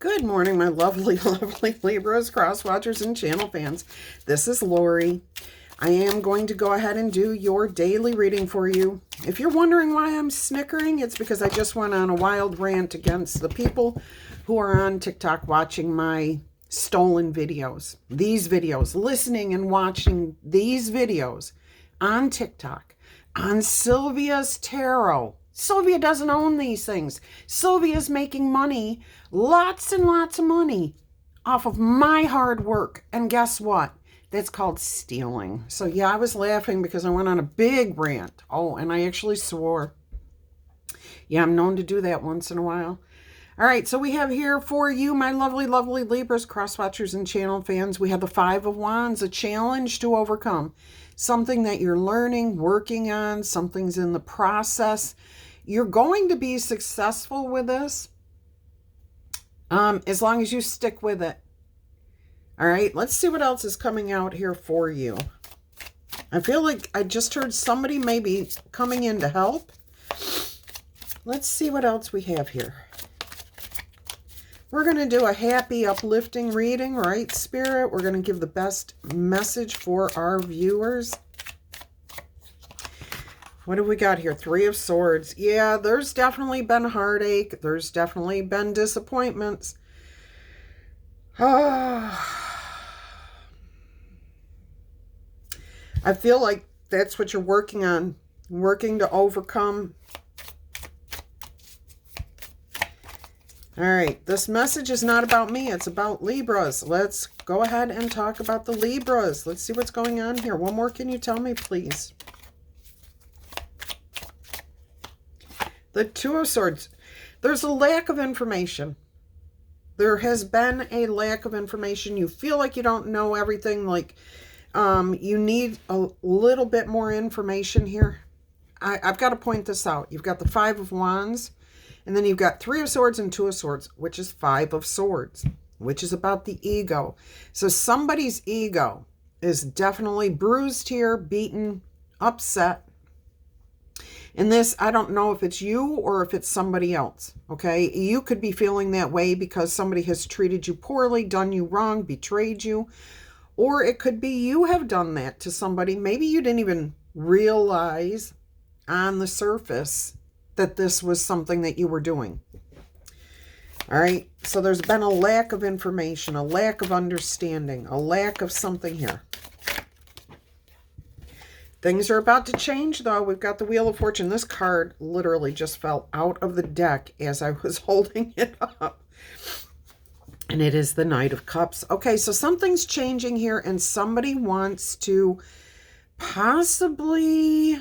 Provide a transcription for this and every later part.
Good morning, my lovely, lovely Libras, cross watchers, and channel fans. This is Laurie. I am going to go ahead and do your daily reading for you. If you're wondering why I'm snickering, it's because I just went on a wild rant against the people who are on TikTok watching my stolen videos. These videos, listening and watching these videos on TikTok, on Sylvia's tarot. Sylvia doesn't own these things. Sylvia's making money, lots and lots of money, off of my hard work. And guess what? That's called stealing. So yeah, I was laughing because I went on a big rant. Oh, and I actually swore. Yeah, I'm known to do that once in a while. All right, so we have here for you, my lovely, lovely Libras, cross-watchers, and channel fans, we have the Five of Wands, a challenge to overcome. Something that you're learning, working on, something's in the process. You're going to be successful with this as long as you stick with it. All right, let's see what else is coming out here for you. I feel like I just heard somebody maybe coming in to help. Let's see what else we have here. We're going to do a happy, uplifting reading, right, Spirit? We're going to give the best message for our viewers. What do we got here? Three of Swords. Yeah, there's definitely been heartache. There's definitely been disappointments. I feel like that's what you're working on, working to overcome. All right, this message is not about me. It's about Libras. Let's go ahead and talk about the Libras. Let's see what's going on here. What more can you tell me, please? The Two of Swords. There's a lack of information. There has been a lack of information. You feel like you don't know everything. Like you need a little bit more information here. I've got to point this out. You've got the Five of Wands. And then you've got Three of Swords and Two of Swords, which is Five of Swords, which is about the ego. So somebody's ego is definitely bruised here, beaten, upset. And this, I don't know if it's you or if it's somebody else, okay? You could be feeling that way because somebody has treated you poorly, done you wrong, betrayed you. Or it could be you have done that to somebody. Maybe you didn't even realize on the surface that this was something that you were doing. All right, so there's been a lack of information, a lack of understanding, a lack of something here. Things are about to change, though. We've got the Wheel of Fortune. This card literally just fell out of the deck as I was holding it up. And it is the Knight of Cups. Okay, so something's changing here, and somebody wants to possibly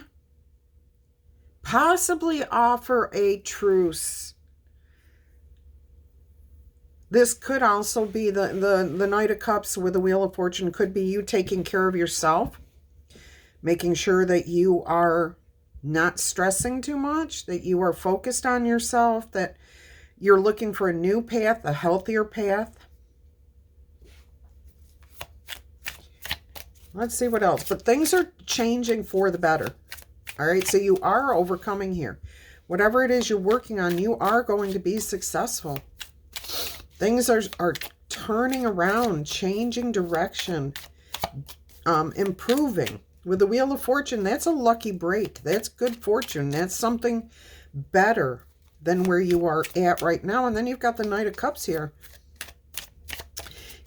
offer a truce. This could also be the Knight of Cups with the Wheel of Fortune. Could be you taking care of yourself, making sure that you are not stressing too much, that you are focused on yourself, that you're looking for a new path, a healthier path. Let's see what else. But things are changing for the better. All right, so you are overcoming here. Whatever it is you're working on, you are going to be successful. Things are turning around, changing direction, improving. With the Wheel of Fortune, that's a lucky break. That's good fortune. That's something better than where you are at right now. And then you've got the Knight of Cups here.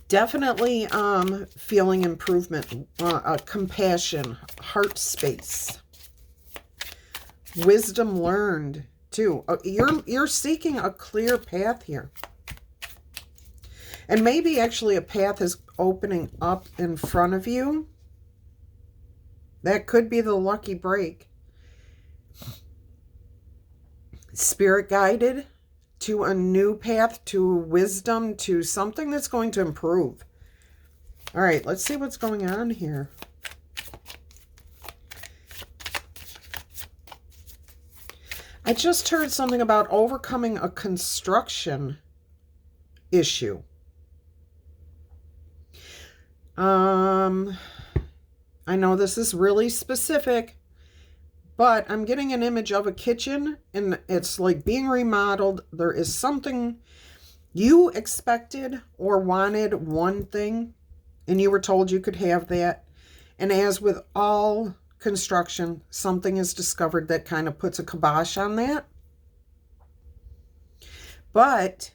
Definitely feeling improvement, compassion, heart space. Wisdom learned too. You're seeking a clear path here. And maybe actually a path is opening up in front of you. That could be the lucky break. Spirit guided to a new path, to wisdom, to something that's going to improve. All right, let's see what's going on here. I just heard something about overcoming a construction issue. I know this is really specific, but I'm getting an image of a kitchen and it's like being remodeled. There is something You expected or wanted one thing, and you were told you could have that. And as with all construction, something is discovered that kind of puts a kibosh on that. But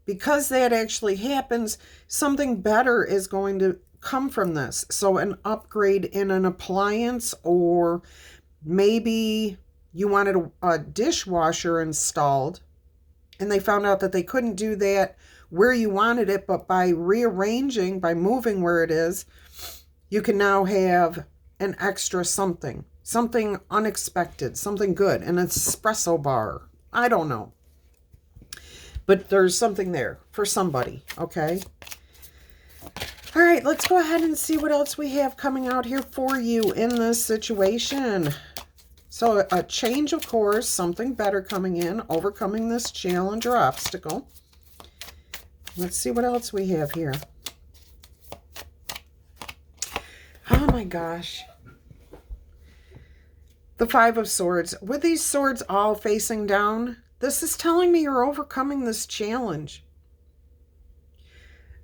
because that actually happens, something better is going to come from this. So an upgrade in an appliance, or maybe you wanted a dishwasher installed and they found out that they couldn't do that where you wanted it, but by rearranging, by moving where it is, you can now have an extra something unexpected, something good, an espresso bar. I don't know. But there's something there for somebody, okay? All right, let's go ahead and see what else we have coming out here for you in this situation. So a change of course, something better coming in, overcoming this challenge or obstacle. Let's see what else we have here. Oh my gosh. The Five of Swords. With these swords all facing down, this is telling me you're overcoming this challenge.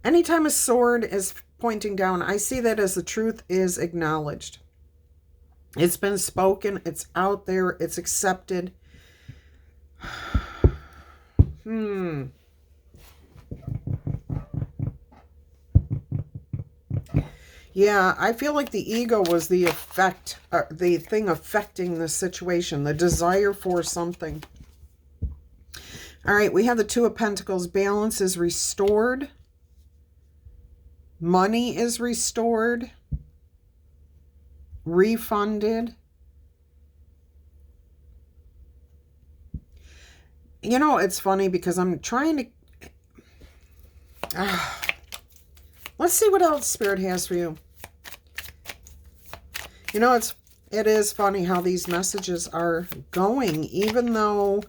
Anytime a sword is pointing down, I see that as the truth is acknowledged. It's been spoken, it's out there, it's accepted. Yeah, I feel like the ego was the thing affecting the situation, the desire for something. All right, we have the Two of Pentacles. Balance is restored. Money is restored. Refunded. You know, it's funny because I'm trying to... let's see what else Spirit has for you. You know, it is funny how these messages are going, even though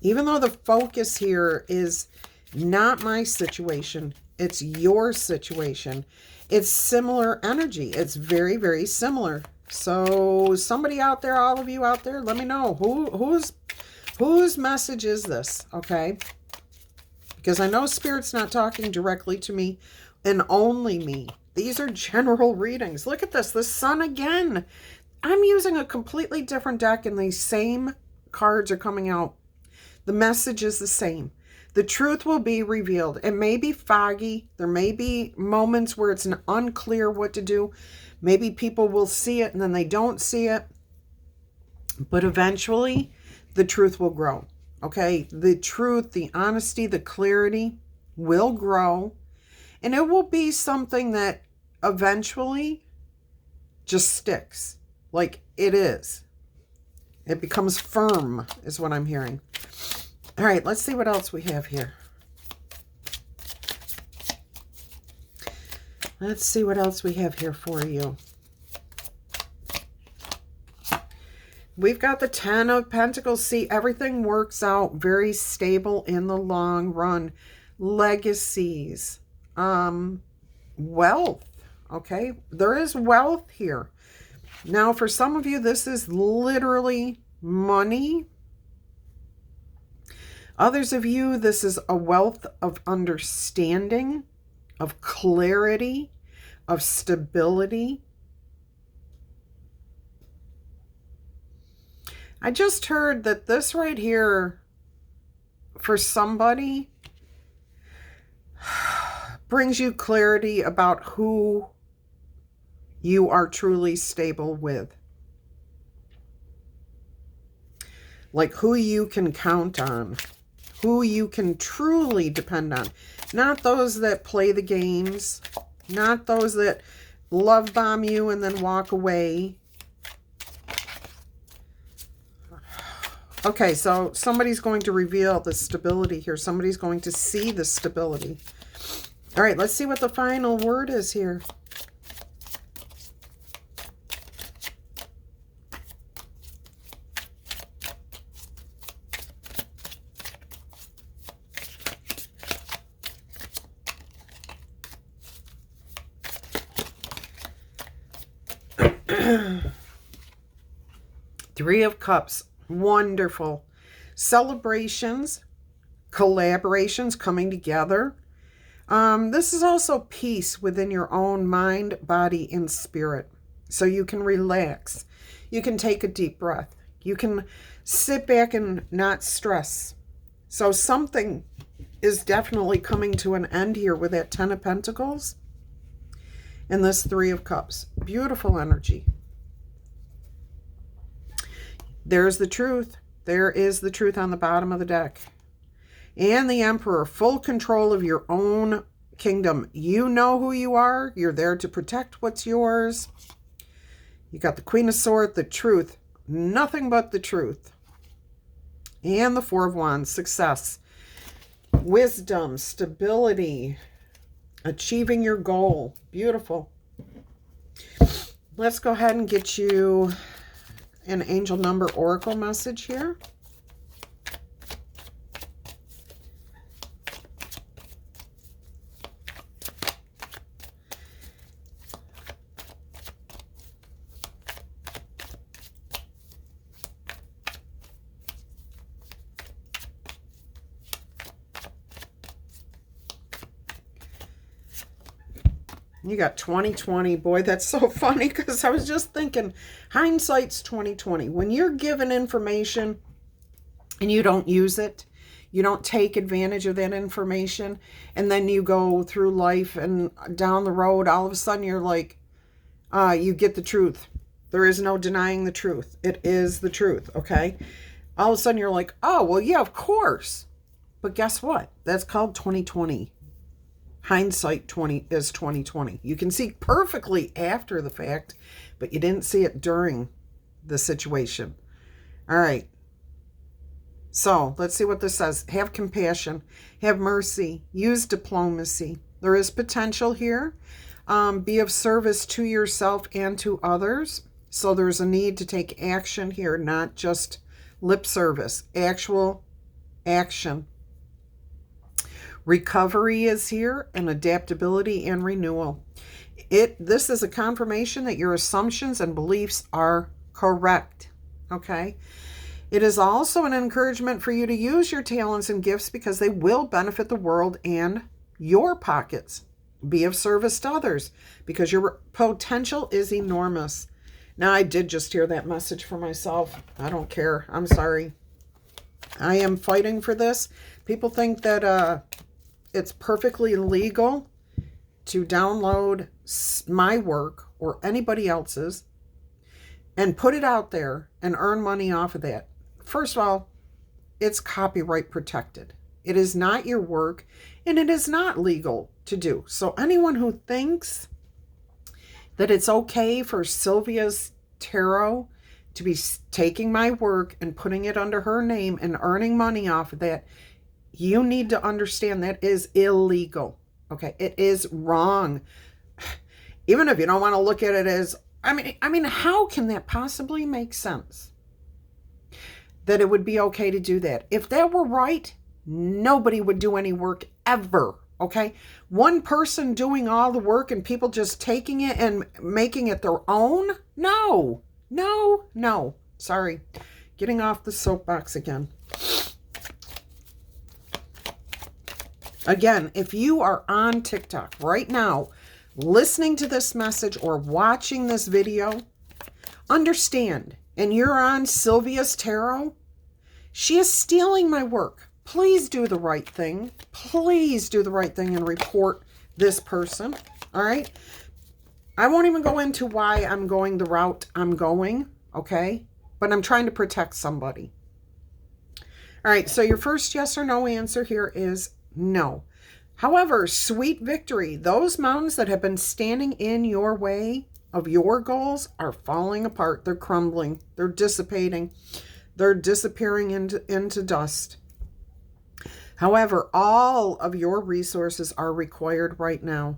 the focus here is not my situation, it's your situation. It's similar energy. It's very, very similar. So somebody out there, all of you out there, let me know whose message is this, okay? Because I know Spirit's not talking directly to me and only me. These are general readings. Look at this, the Sun again. I'm using a completely different deck and these same cards are coming out. The message is the same. The truth will be revealed. It may be foggy. There may be moments where it's unclear what to do. Maybe people will see it and then they don't see it. But eventually, the truth will grow. Okay? The truth, the honesty, the clarity will grow. And it will be something that eventually just sticks. Like it is. It becomes firm, is what I'm hearing. All right, let's see what else we have here. Let's see what else we have here for you. We've got the Ten of Pentacles. See, everything works out very stable in the long run. Legacies. Wealth. Okay, there is wealth here. Now, for some of you, this is literally money. Others of you, this is a wealth of understanding, of clarity, of stability. I just heard that this right here, for somebody, brings you clarity about who you are truly stable with. Like who you can count on. Who you can truly depend on. Not those that play the games. Not those that love bomb you and then walk away. Okay, so somebody's going to reveal the stability here. Somebody's going to see the stability. All right, let's see what the final word is here. Three of Cups. Wonderful. celebrations, collaborations coming together. This is also peace within your own mind, body, and spirit. So you can relax. You can take a deep breath. You can sit back and not stress. So something is definitely coming to an end here with that 10 of Pentacles and this 3 of Cups. Beautiful energy. There's the truth. There is the truth on the bottom of the deck. And the Emperor, full control of your own kingdom. You know who you are. You're there to protect what's yours. You got the Queen of Swords, the truth. Nothing but the truth. And the 4 of Wands, success. Wisdom, stability, achieving your goal. Beautiful. Let's go ahead and get you an angel number oracle message here. You got 2020. Boy, that's so funny because I was just thinking hindsight's 2020. When you're given information and you don't use it, you don't take advantage of that information, and then you go through life and down the road, all of a sudden you're like, you get the truth. There is no denying the truth. It is the truth, okay? All of a sudden you're like, oh, well, yeah, of course. But guess what? That's called 2020. Hindsight 20 is 2020. You can see perfectly after the fact, but you didn't see it during the situation. All right. So let's see what this says. Have compassion, have mercy, use diplomacy. There is potential here. Be of service to yourself and to others. So there's a need to take action here, not just lip service, actual action. Recovery is here, and adaptability and renewal. This is a confirmation that your assumptions and beliefs are correct, okay? It is also an encouragement for you to use your talents and gifts because they will benefit the world and your pockets. Be of service to others because your potential is enormous. Now, I did just hear that message for myself. I don't care. I'm sorry. I am fighting for this. People think that it's perfectly legal to download my work or anybody else's and put it out there and earn money off of that. First of all, it's copyright protected. It is not your work, and it is not legal to do. So anyone who thinks that it's okay for Sylvia's Tarot to be taking my work and putting it under her name and earning money off of that, you need to understand that is illegal. Okay, it is wrong. Even if you don't want to look at it as, I mean, how can that possibly make sense? That it would be okay to do that. If that were right, nobody would do any work ever. Okay, one person doing all the work and people just taking it and making it their own? No, no, no. Sorry, getting off the soapbox again. Again, if you are on TikTok right now, listening to this message or watching this video, understand, and you're on Sylvia's Tarot, she is stealing my work. Please do the right thing. Please do the right thing and report this person, all right? I won't even go into why I'm going the route I'm going, okay? But I'm trying to protect somebody. All right, so your first yes or no answer here is no. However, sweet victory. Those mountains that have been standing in your way of your goals are falling apart. They're crumbling. They're dissipating. They're disappearing into dust. However, all of your resources are required right now.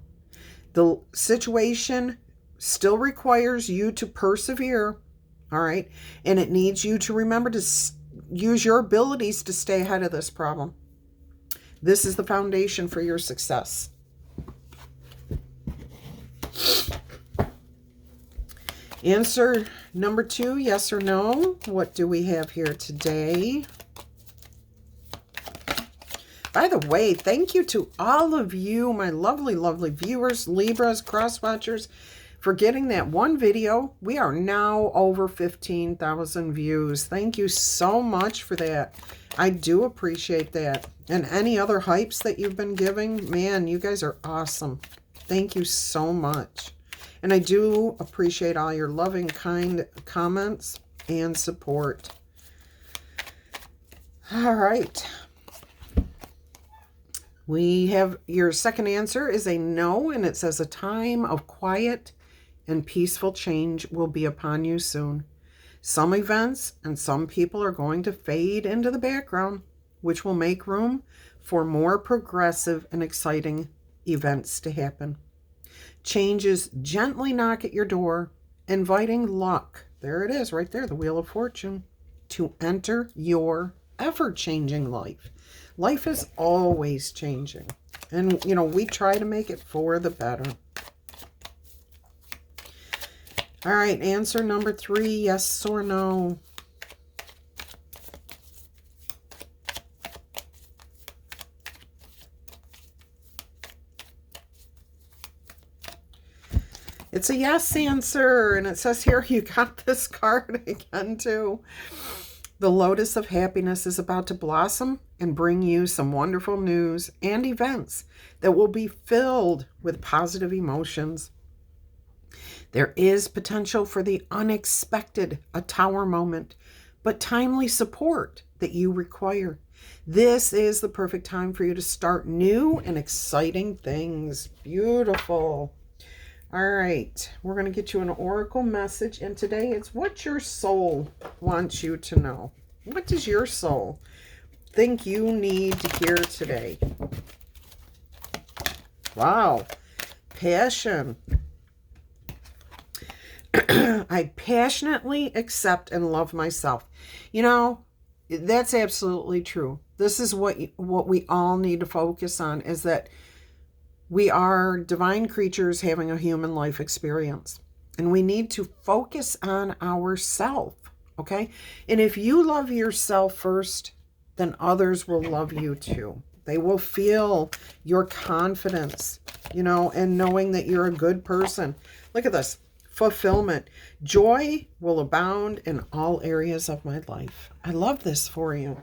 The situation still requires you to persevere, all right? And it needs you to remember to use your abilities to stay ahead of this problem. This is the foundation for your success. Answer number 2, yes or no. What do we have here today? By the way, thank you to all of you, my lovely, lovely viewers, Libras, cross-watchers, for getting that one video. We are now over 15,000 views. Thank you so much for that. I do appreciate that. And any other hypes that you've been giving, man, you guys are awesome. Thank you so much. And I do appreciate all your loving, kind comments and support. All right. We have your second answer is a no, and it says a time of quiet and peaceful change will be upon you soon. Some events and some people are going to fade into the background, which will make room for more progressive and exciting events to happen. Changes gently knock at your door, inviting luck. There it is, right there, the Wheel of Fortune, to enter your ever-changing life. Life is always changing. And, you know, we try to make it for the better. All right, answer number 3, yes or no. It's a yes answer, and it says here you got this card again too. The lotus of happiness is about to blossom and bring you some wonderful news and events that will be filled with positive emotions. There is potential for the unexpected, a tower moment, but timely support that you require. This is the perfect time for you to start new and exciting things. Beautiful. All right, we're going to get you an oracle message, and today it's what your soul wants you to know. What does your soul think you need to hear today? Wow, passion. I passionately accept and love myself. You know, that's absolutely true. This is what we all need to focus on, is that we are divine creatures having a human life experience, and we need to focus on ourself, okay? And if you love yourself first, then others will love you too. They will feel your confidence, you know, and knowing that you're a good person. Look at this. Fulfillment. Joy will abound in all areas of my life. I love this for you.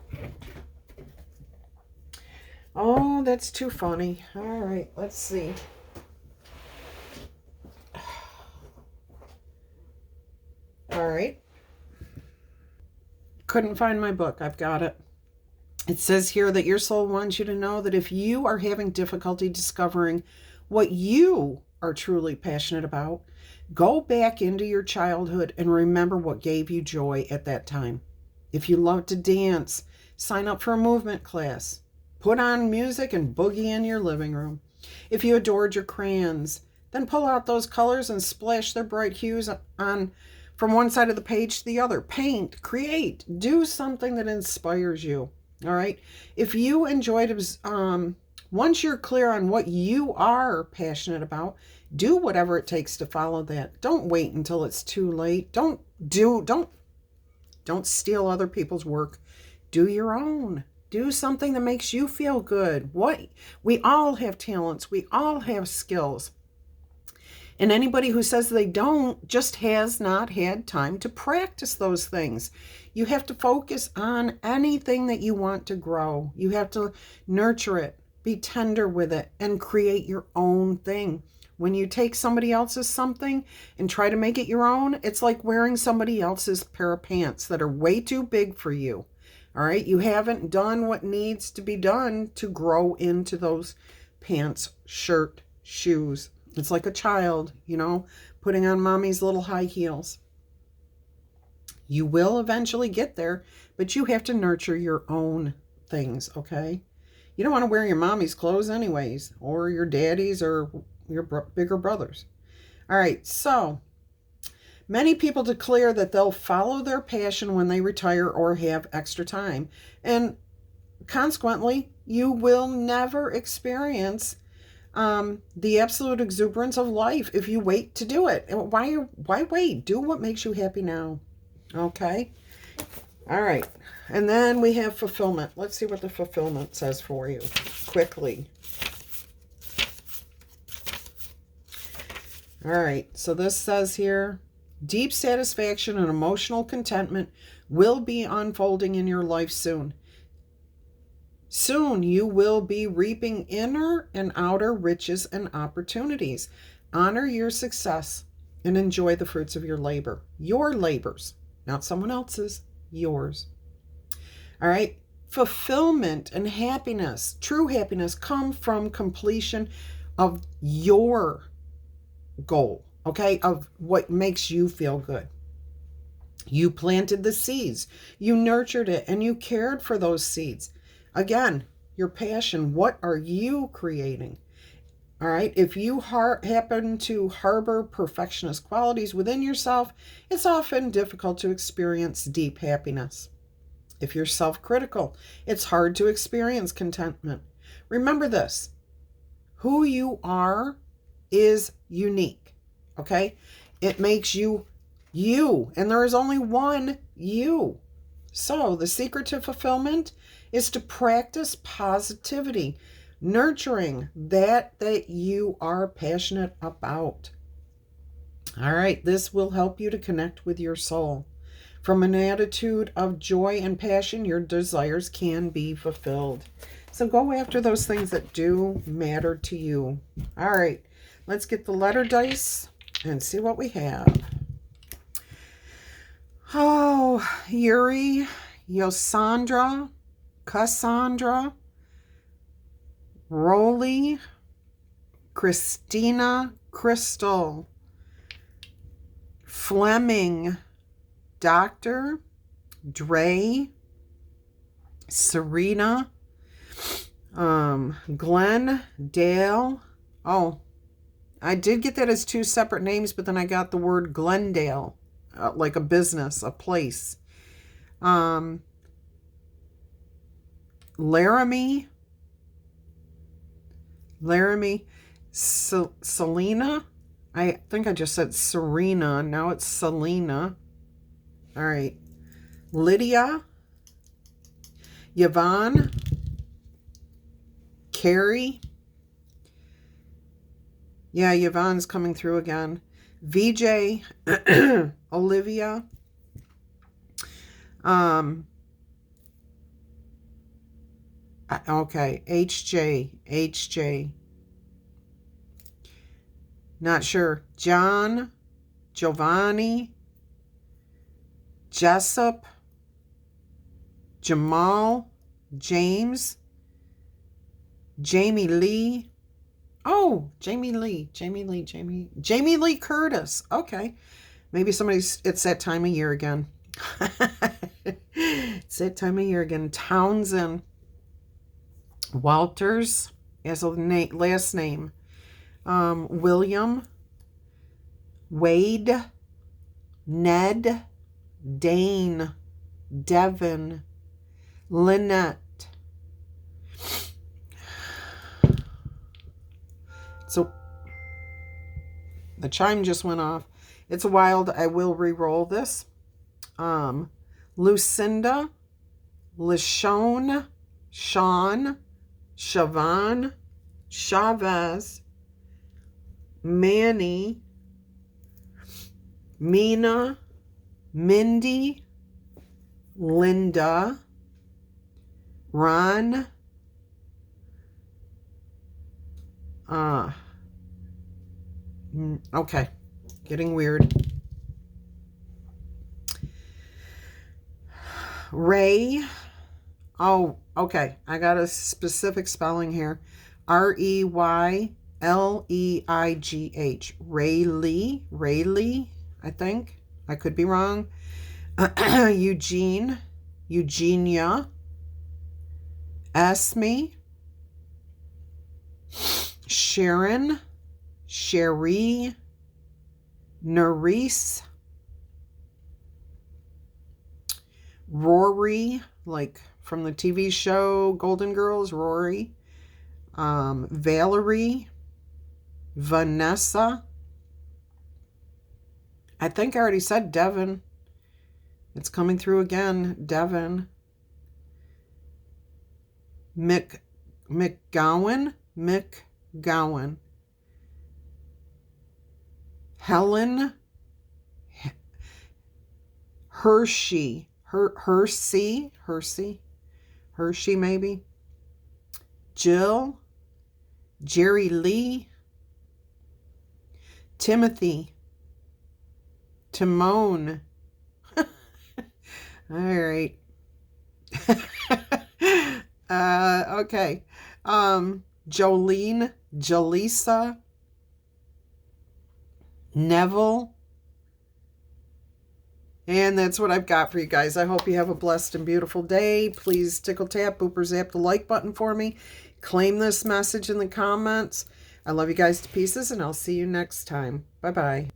Oh, that's too funny. All right, let's see. All right. Couldn't find my book. I've got it. It says here that your soul wants you to know that if you are having difficulty discovering what you are truly passionate about, go back into your childhood and remember what gave you joy at that time. If you love to dance, sign up for a movement class. Put on music and boogie in your living room. If you adored your crayons, then pull out those colors and splash their bright hues on from one side of the page to the other. Paint, create, do something that inspires you. All right. If you enjoyed, once you're clear on what you are passionate about, do whatever it takes to follow that. Don't wait until it's too late. Don't steal other people's work. Do your own. Do something that makes you feel good. We all have talents. We all have skills. And anybody who says they don't just has not had time to practice those things. You have to focus on anything that you want to grow. You have to nurture it, be tender with it, and create your own thing. When you take somebody else's something and try to make it your own, it's like wearing somebody else's pair of pants that are way too big for you. All right, you haven't done what needs to be done to grow into those pants, shirt, shoes. It's like a child, you know, putting on mommy's little high heels. You will eventually get there, but you have to nurture your own things, okay? You don't want to wear your mommy's clothes anyways, or your daddy's, or your bigger brothers. All right, so many people declare that they'll follow their passion when they retire or have extra time. And consequently, you will never experience the absolute exuberance of life if you wait to do it. Why wait? Do what makes you happy now. Okay? All right. And then we have fulfillment. Let's see what the fulfillment says for you quickly. All right. So this says here, deep satisfaction and emotional contentment will be unfolding in your life soon. Soon you will be reaping inner and outer riches and opportunities. Honor your success and enjoy the fruits of your labor. Your labors, not someone else's, yours. All right. Fulfillment and happiness, true happiness, come from completion of your goal, okay, of what makes you feel good. You planted the seeds, you nurtured it, and you cared for those seeds. Again, your passion, what are you creating? All right, if you happen to harbor perfectionist qualities within yourself, it's often difficult to experience deep happiness. If you're self-critical, it's hard to experience contentment. Remember this, who you are is unique, okay? It makes you you, and there is only one you. So the secret to fulfillment is to practice positivity, nurturing that you are passionate about. All right, this will help you to connect with your soul. From an attitude of joy and passion, your desires can be fulfilled. So go after those things that do matter to you. All right, let's get the letter dice and see what we have. Oh, Yuri, Yosandra, Cassandra, Rolly, Christina, Crystal, Fleming, Doctor, Dre, Serena, Glenn, Dale. Oh, I did get that as two separate names, but then I got the word Glendale, like a business, a place. Laramie, Selena. I think I just said Serena. Now it's Selena. All right. Lydia, Yvonne, Carrie. Yeah, Yvonne's coming through again. VJ, Olivia, okay, HJ, not sure. John, Giovanni, Jessup, Jamal, James, Jamie Lee. Oh, Jamie Lee Curtis. Okay. Maybe it's that time of year again. It's that time of year again. Townsend, Walters as a last name. William, Wade, Ned, Dane, Devin, Lynette. So the chime just went off. It's wild. I will re-roll this. Lucinda, Lashone, Sean, Siobhan, Chavez, Manny, Mina, Mindy, Linda, Ron, okay, getting weird. Ray, oh, okay, I got a specific spelling here. Reyleigh, Rayleigh, I think. I could be wrong. Eugene, Eugenia, Esme, Sharon, Sherry, Nerese, Rory, like from the TV show Golden Girls, Rory, Valerie, Vanessa. I think I already said Devin. It's coming through again. Devin. McGowan. Helen. Hershey maybe. Jill. Jerry Lee. Timothy. Timon. All right. Okay. Jolene. Jaleesa. Neville. And that's what I've got for you guys. I hope you have a blessed and beautiful day. Please tickle tap, booper zap the like button for me. Claim this message in the comments. I love you guys to pieces, and I'll see you next time. Bye-bye.